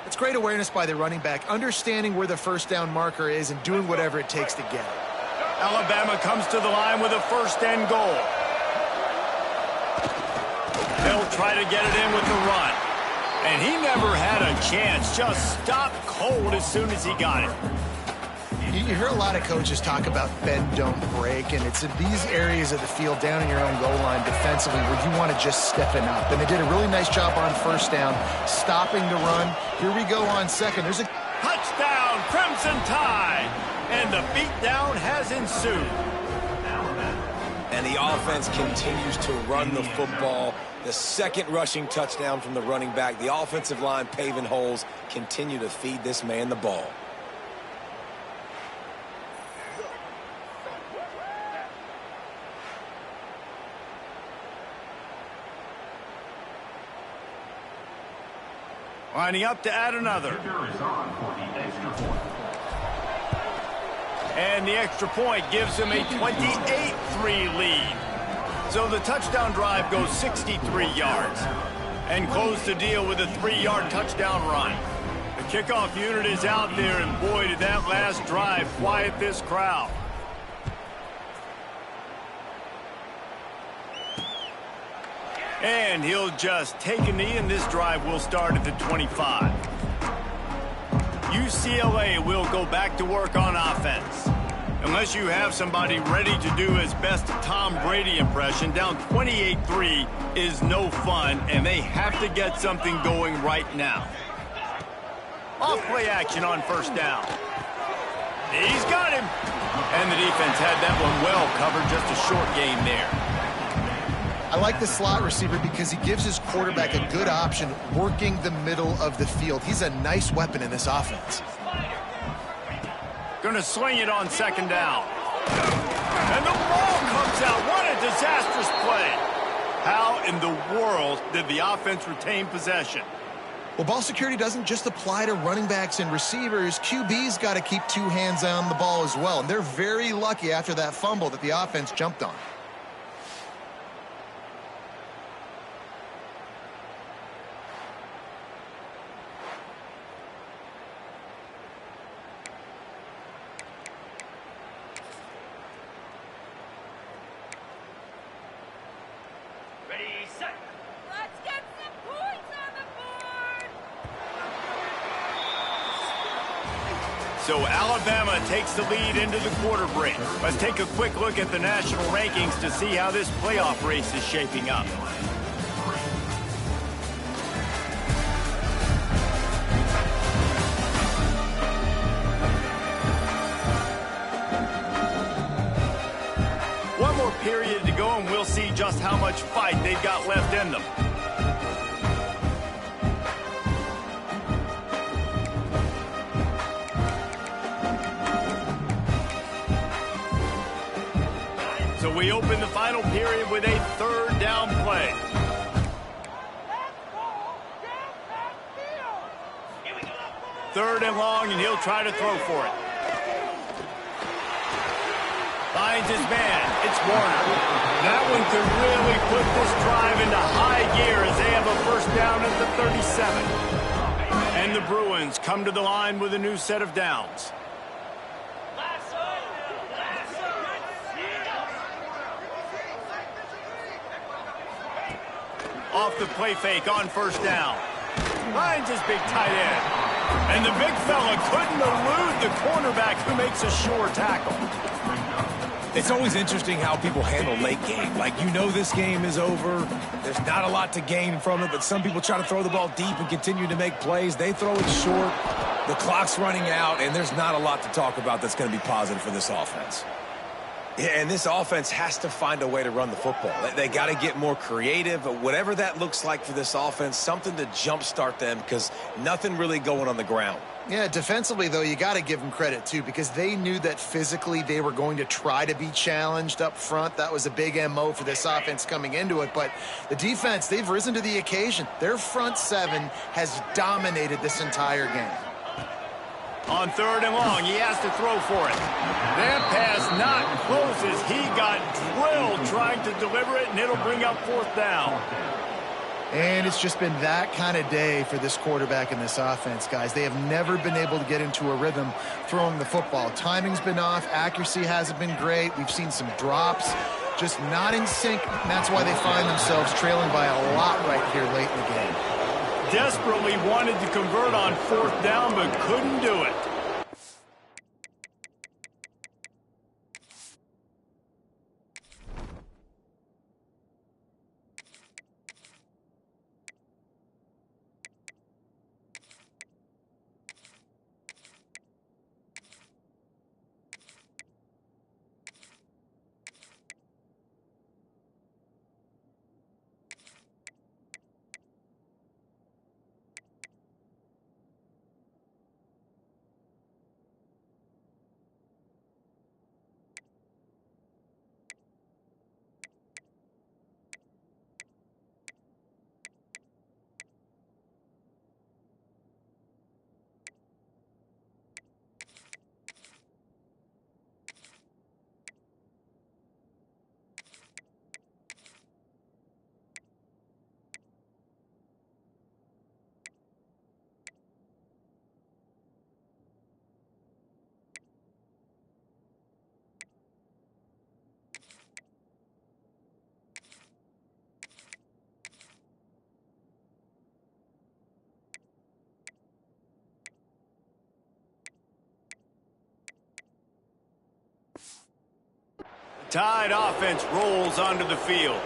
It's great awareness by the running back, understanding where the 1st down marker is and doing whatever it takes to get it. Alabama comes to the line with a 1st and goal. They'll try to get it in with the run. And he never had a chance, just stopped cold as soon as he got it. You hear a lot of coaches talk about bend, don't break, and it's in these areas of the field down in your own goal line defensively where you want to just stiffen up. And they did a really nice job on 1st down, stopping the run. Here we go on 2nd. There's a touchdown, Crimson Tide, and the beatdown has ensued. And the offense continues to run the football. The 2nd rushing touchdown from the running back. The offensive line paving holes, continue to feed this man the ball. Lining up to add another. And the extra point gives them a 28-3 lead. So the touchdown drive goes 63 yards. and close the deal with a 3-yard touchdown run. The kickoff unit is out there, and boy, did that last drive quiet this crowd. And he'll just take a knee, and this drive will start at the 25. UCLA will go back to work on offense. Unless you have somebody ready to do his best Tom Brady impression, down 28-3 is no fun, and they have to get something going right now. Off play action on first down. He's got him. And the defense had that one well covered, just a short gain there. I like the slot receiver because he gives his quarterback a good option working the middle of the field. He's a nice weapon in this offense. Going to sling it on second down. And the ball comes out. What a disastrous play. How in the world did the offense retain possession? Well, ball security doesn't just apply to running backs and receivers. QB's got to keep two hands on the ball as well. And they're very lucky after that fumble that the offense jumped on. So Alabama takes the lead into the quarter break. Let's take a quick look at the national rankings to see how this playoff race is shaping up. One more period to go, and we'll see just how much fight they've got left in them. So we open the final period with a third down play. Third and long, and he'll try to throw for it. Finds his man. It's Warner. That one could really put this drive into high gear as they have a first down at the 37. And the Bruins come to the line with a new set of downs. Off the play fake on first down. Finds his big tight end. And the big fella couldn't elude the cornerback who makes a sure tackle. It's always interesting how people handle late game. Like, you know this game is over. There's not a lot to gain from it, but some people try to throw the ball deep and continue to make plays. They throw it short. The clock's running out, and there's not a lot to talk about that's going to be positive for this offense. Yeah, and this offense has to find a way to run the football. They got to get more creative, but whatever that looks like for this offense, something to jumpstart them because nothing really going on the ground. Yeah, defensively, though, you got to give them credit, too, because they knew that physically they were going to try to be challenged up front. That was a big MO for this offense coming into it. But the defense, they've risen to the occasion. Their front seven has dominated this entire game. On third and long, he has to throw for it. That pass not close as he got drilled trying to deliver it, and it'll bring up fourth down. And it's just been that kind of day for this quarterback in this offense, guys. They have never been able to get into a rhythm throwing the football. Timing's been off. Accuracy hasn't been great. We've seen some drops, just not in sync. And that's why they find themselves trailing by a lot right here late in the game. Desperately wanted to convert on fourth down, but couldn't do it. Tide offense rolls onto the field.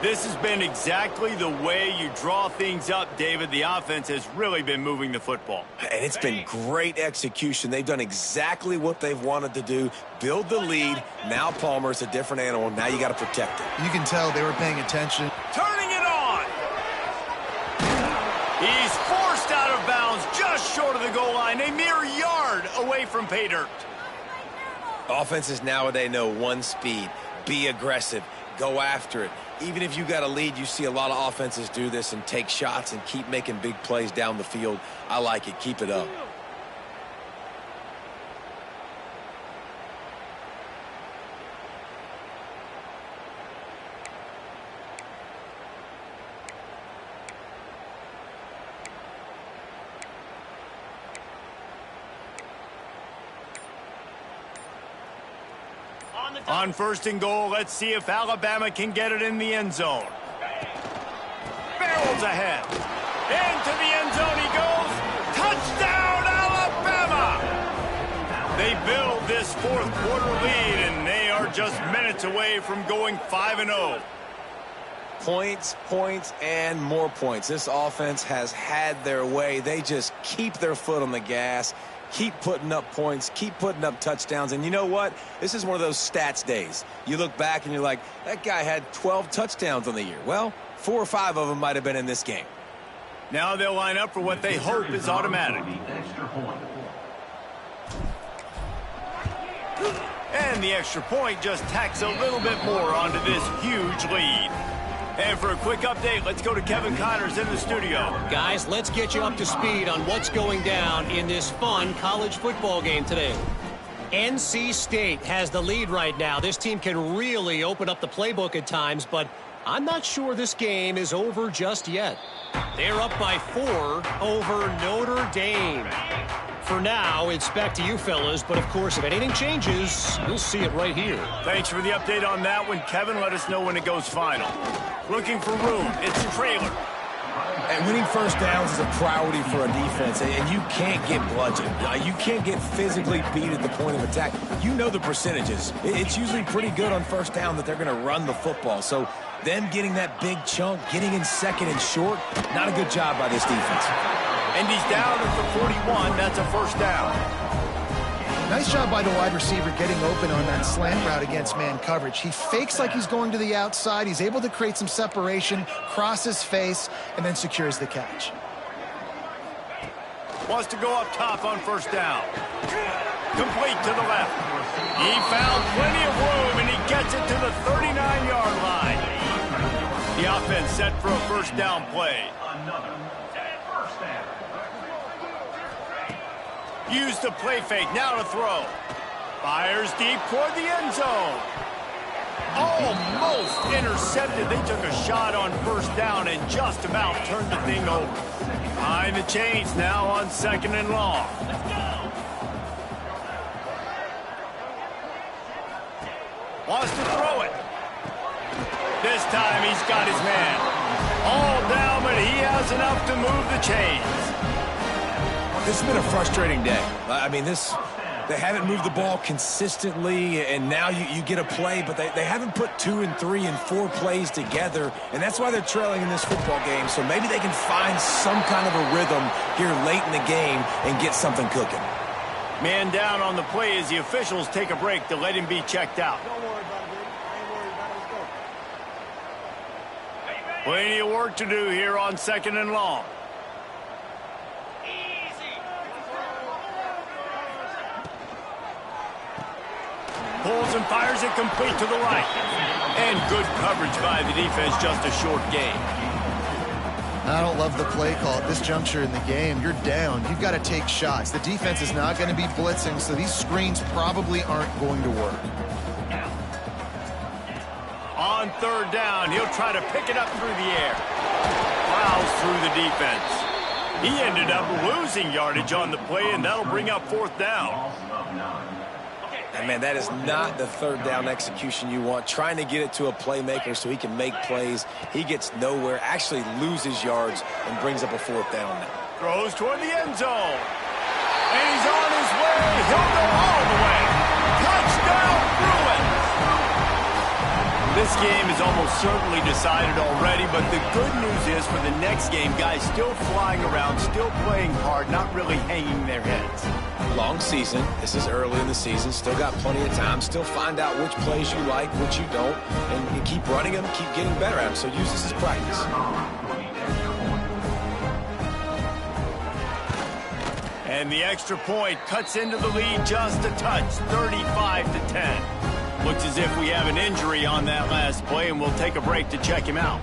This has been exactly the way you draw things up, David. The offense has really been moving the football. And it's been great execution. They've done exactly what they've wanted to do. Build the lead. Now Palmer's a different animal. Now you got to protect it. You can tell they were paying attention. Turning it on. He's forced out of bounds just short of the goal line. A mere yard away from pay dirt. Offenses nowadays know one speed. Be aggressive. Go after it. Even if you got a lead, you see a lot of offenses do this and take shots and keep making big plays down the field. I like it. Keep it up. On 1st and goal, let's see if Alabama can get it in the end zone. Barrels ahead. Into the end zone he goes. Touchdown, Alabama! They build this fourth quarter lead, and they are just minutes away from going 5-0. Points, points, and more points. This offense has had their way. They just keep their foot on the gas. Keep putting up points, keep putting up touchdowns. And you know what? This is one of those stats days. You look back and you're like, that guy had 12 touchdowns on the year. Well, 4 or 5 of them might have been in this game. Now they'll line up for what they hope is automatic. And the extra point just tacks a little bit more onto this huge lead. And for a quick update, let's go to Kevin Connors in the studio. Guys, let's get you up to speed on what's going down in this fun college football game today. NC State has the lead right now. This team can really open up the playbook at times, but I'm not sure this game is over just yet. They're up by 4 over Notre Dame. For now, it's back to you fellas, but of course, if anything changes, you'll see it right here. Thanks for the update on that one, Kevin. Let us know when it goes final. Looking for room. It's Trailer. And winning first downs is a priority for a defense, and you can't get bludgeoned. You can't get physically beat at the point of attack. You know the percentages. It's usually pretty good on first down that they're going to run the football. So them getting that big chunk, getting in second and short, not a good job by this defense. And he's down at the 41. That's a first down. Nice job by the wide receiver getting open on that slant route against man coverage. He fakes like he's going to the outside. He's able to create some separation, cross his face, and then secures the catch. Wants to go up top on first down. Complete to the left. He found plenty of room, and he gets it to the 39-yard line. The offense set for a first down play. Use the play fake, now to throw. Fires deep toward the end zone. Almost intercepted. They took a shot on first down and just about turned the thing over. Behind the chains now on 2nd and long. Wants to throw it. This time he's got his man. All down, but he has enough to move the chains. This has been a frustrating day. I mean, they haven't moved the ball consistently, and now you get a play, but they haven't put 2 and 3 and 4 plays together, and that's why they're trailing in this football game. So maybe they can find some kind of a rhythm here late in the game and get something cooking. Man down on the play as the officials take a break to let him be checked out. Don't worry about it, baby. I ain't worried about it. Let's go. Plenty of work to do here on 2nd and long. Pulls and fires it complete to the right. And good coverage by the defense, just a short gain. I don't love the play call at this juncture in the game. You're down. You've got to take shots. The defense is not going to be blitzing, so these screens probably aren't going to work. On 3rd down, he'll try to pick it up through the air. Plows through the defense. He ended up losing yardage on the play, and that'll bring up 4th down. And, man, that is not the 3rd down execution you want. Trying to get it to a playmaker so he can make plays. He gets nowhere, actually loses yards, and brings up a 4th down now. Throws toward the end zone. And he's on his way. He'll go all the way. Touchdown, Bruins. This game is almost certainly decided already, but the good news is for the next game, guys still flying around, still playing hard, not really hanging their heads. Long season. This is early in the season. Still got plenty of time. Still find out which plays you like, which you don't, and you keep running them, keep getting better at them. So use this as practice. And the extra point cuts into the lead just a touch, 35-10. Looks as if we have an injury on that last play, and we'll take a break to check him out.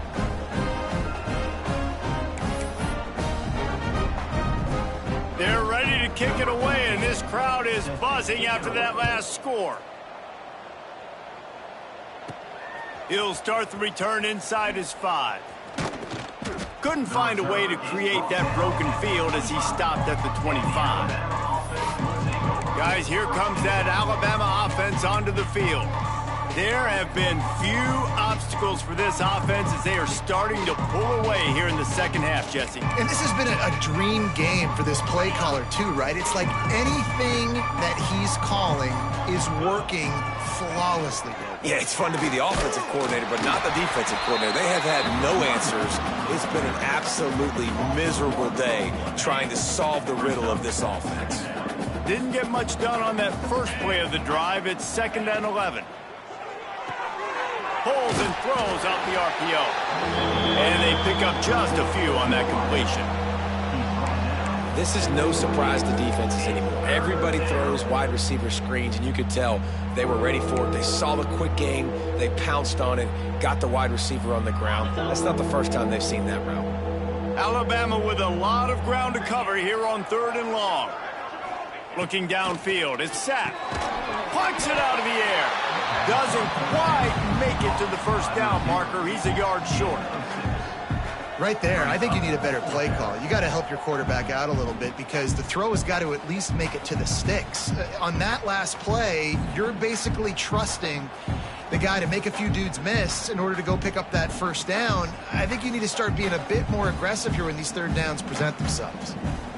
They're ready to kick it away, and this crowd is buzzing after that last score. He'll start the return inside his 5. Couldn't find a way to create that broken field as he stopped at the 25. Guys, here comes that Alabama offense onto the field. There have been few obstacles for this offense as they are starting to pull away here in the second half, Jesse. And this has been a dream game for this play caller, too, right? It's like anything that he's calling is working flawlessly. Yeah, it's fun to be the offensive coordinator, but not the defensive coordinator. They have had no answers. It's been an absolutely miserable day trying to solve the riddle of this offense. Didn't get much done on that first play of the drive. It's 2nd and 11. Pulls and throws out the RPO. And they pick up just a few on that completion. This is no surprise to defenses anymore. Everybody throws wide receiver screens, and you could tell they were ready for it. They saw the quick game. They pounced on it, got the wide receiver on the ground. That's not the first time they've seen that route. Alabama with a lot of ground to cover here on 3rd and long. Looking downfield, it's sacked. Punts it out of the air. Doesn't quite make it to the first down marker. He's a yard short. Right there, I think you need a better play call. You got to help your quarterback out a little bit because the throw has got to at least make it to the sticks. On that last play, you're basically trusting the guy to make a few dudes miss in order to go pick up that first down. I think you need to start being a bit more aggressive here when these 3rd downs present themselves.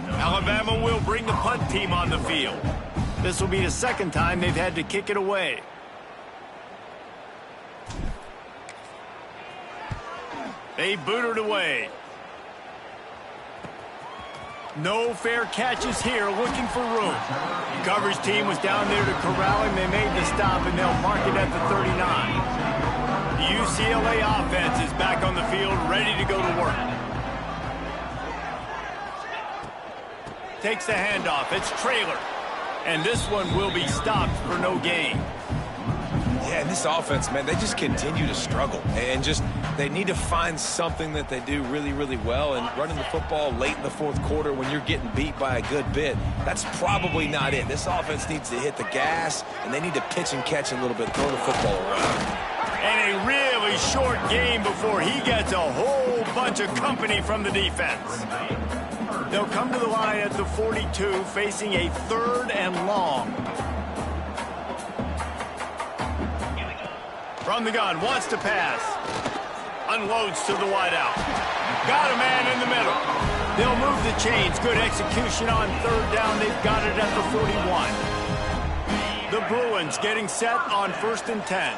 Alabama will bring the punt team on the field. This will be the 2nd time they've had to kick it away. They boot it away. No fair catches here, looking for room. The coverage team was down there to corral him. They made the stop, and they'll mark it at the 39. The UCLA offense is back on the field, ready to go to work. Takes the handoff. It's Trailer. And this one will be stopped for no gain. Yeah, and this offense, man, they just continue to struggle. And they need to find something that they do really, really well. And running the football late in the 4th quarter when you're getting beat by a good bit, that's probably not it. This offense needs to hit the gas, and they need to pitch and catch a little bit, throw the football around. And a really short game before he gets a whole bunch of company from the defense. They'll come to the line at the 42, facing a 3rd and long. From the gun, wants to pass. Unloads to the wideout. Got a man in the middle. They'll move the chains. Good execution on 3rd down. They've got it at the 41. The Bruins getting set on 1st and 10.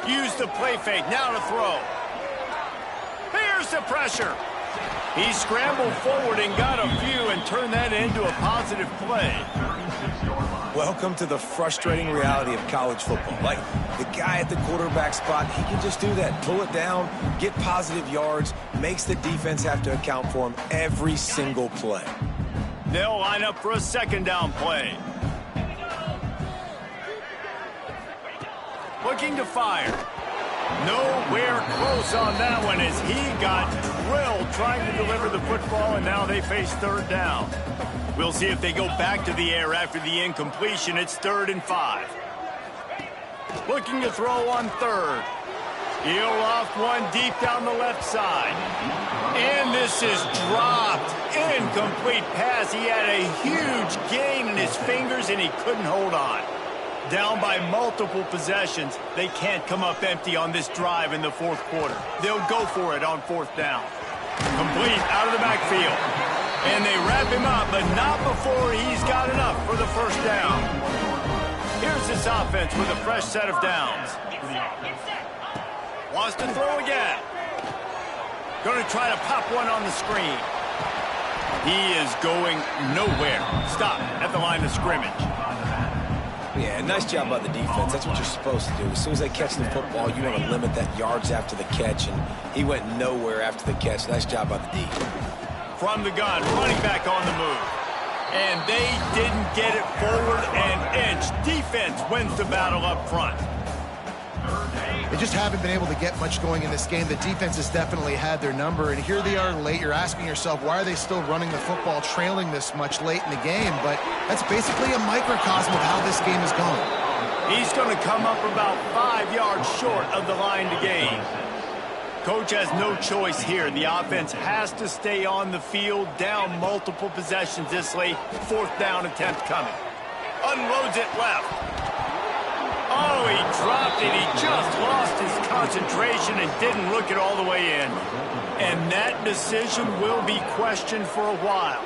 Use the play fake. Now to throw. Here's the pressure. He scrambled forward and got a few and turned that into a positive play. Welcome to the frustrating reality of college football. Like, the guy at the quarterback spot, he can just do that. Pull it down, get positive yards, makes the defense have to account for him every single play. They'll line up for a 2nd down play. Looking to fire. Nowhere close on that one as he got drilled trying to deliver the football, and now they face 3rd down. We'll see if they go back to the air after the incompletion. It's 3rd and 5. Looking to throw on 3rd. He'll loft one deep down the left side. And this is dropped. Incomplete pass. He had a huge gain in his fingers, and he couldn't hold on. Down by multiple possessions. They can't come up empty on this drive in the 4th quarter. They'll go for it on 4th down. Complete out of the backfield. And they wrap him up, but not before he's got enough for the first down. Here's this offense with a fresh set of downs. Wants to throw again. Going to try to pop one on the screen. He is going nowhere. Stop at the line of scrimmage. Yeah, nice job by the defense. That's what you're supposed to do. As soon as they catch the football, you want to limit that yards after the catch, and he went nowhere after the catch. Nice job by the D. From the gun, running back on the move. And they didn't get it forward an inch. Defense wins the battle up front. They just haven't been able to get much going in this game. The defense has definitely had their number, and here they are late. You're asking yourself, why are they still running the football, trailing this much late in the game? But that's basically a microcosm of how this game is going. He's going to come up about 5 yards short of the line to gain. Coach has no choice here. The offense has to stay on the field, down multiple possessions this late. 4th down attempt coming. Unloads it left. Oh, he dropped it. He just lost his concentration and didn't look it all the way in. And that decision will be questioned for a while.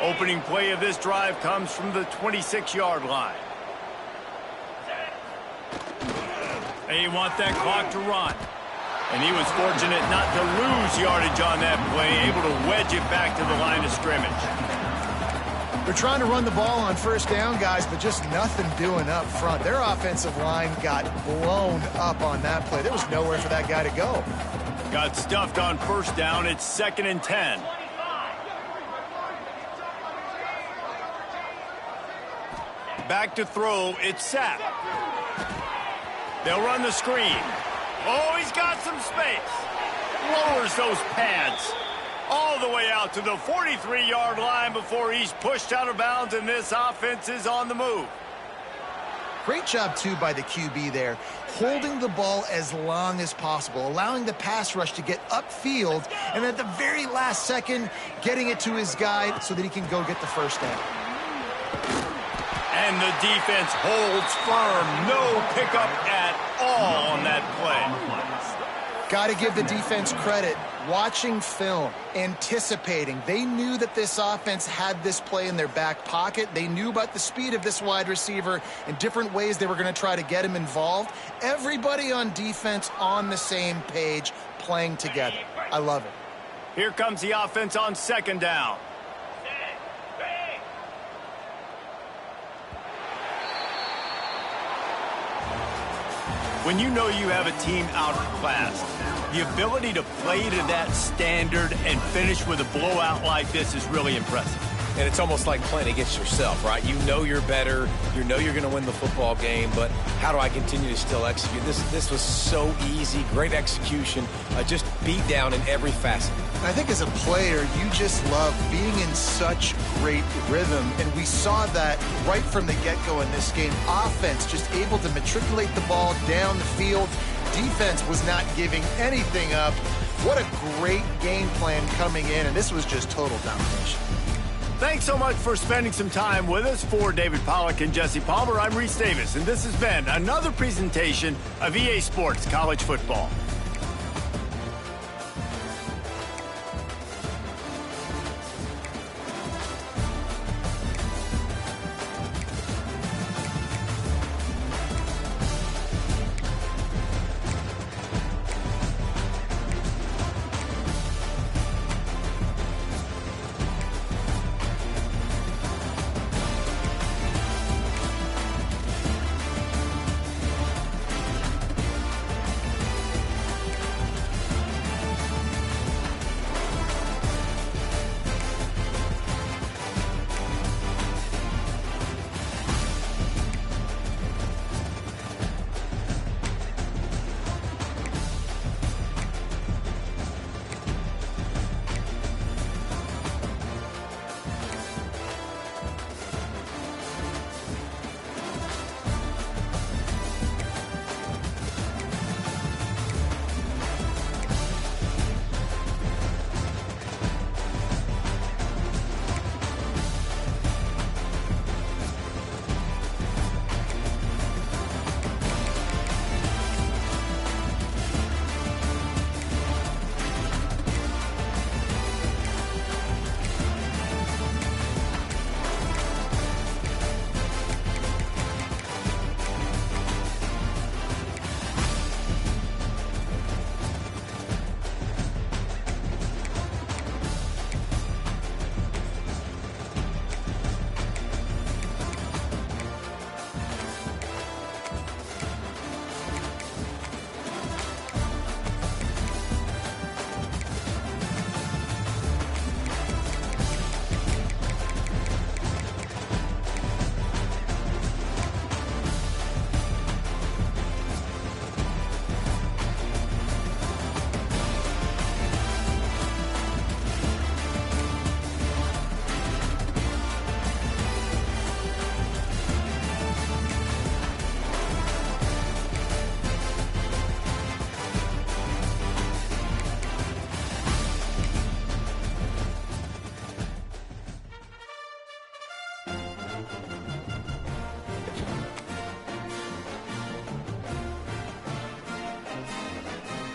Opening play of this drive comes from the 26-yard line. They want that clock to run. And he was fortunate not to lose yardage on that play, able to wedge it back to the line of scrimmage. They're trying to run the ball on first down, guys, but just nothing doing up front. Their offensive line got blown up on that play. There was nowhere for that guy to go. Got stuffed on first down. It's 2nd and 10. Back to throw. It's Sapp. They'll run the screen. Oh, he's got some space. Lowers those pads all the way out to the 43-yard line before he's pushed out of bounds, and this offense is on the move. Great job, too, by the QB there, holding the ball as long as possible, allowing the pass rush to get upfield, and at the very last second, getting it to his guy so that he can go get the first down. And the defense holds firm. No pickup at all on that play. Got to give the defense credit. Watching film, anticipating. They knew that this offense had this play in their back pocket. They knew about the speed of this wide receiver and different ways they were going to try to get him involved. Everybody on defense on the same page, playing together. I love it. Here comes the offense on 2nd down. When you know you have a team outclassed, the ability to play to that standard and finish with a blowout like this is really impressive. And it's almost like playing against yourself, right? You know you're better. You know you're going to win the football game, but how do I continue to still execute? This was so easy. Great execution. Just beat down in every facet. I think as a player, you just love being in such great rhythm, and we saw that right from the get-go in this game. Offense just able to matriculate the ball down the field. Defense was not giving anything up. What a great game plan coming in, and this was just total domination. Thanks so much for spending some time with us. For David Pollack and Jesse Palmer, I'm Reese Davis, and this has been another presentation of EA Sports College Football.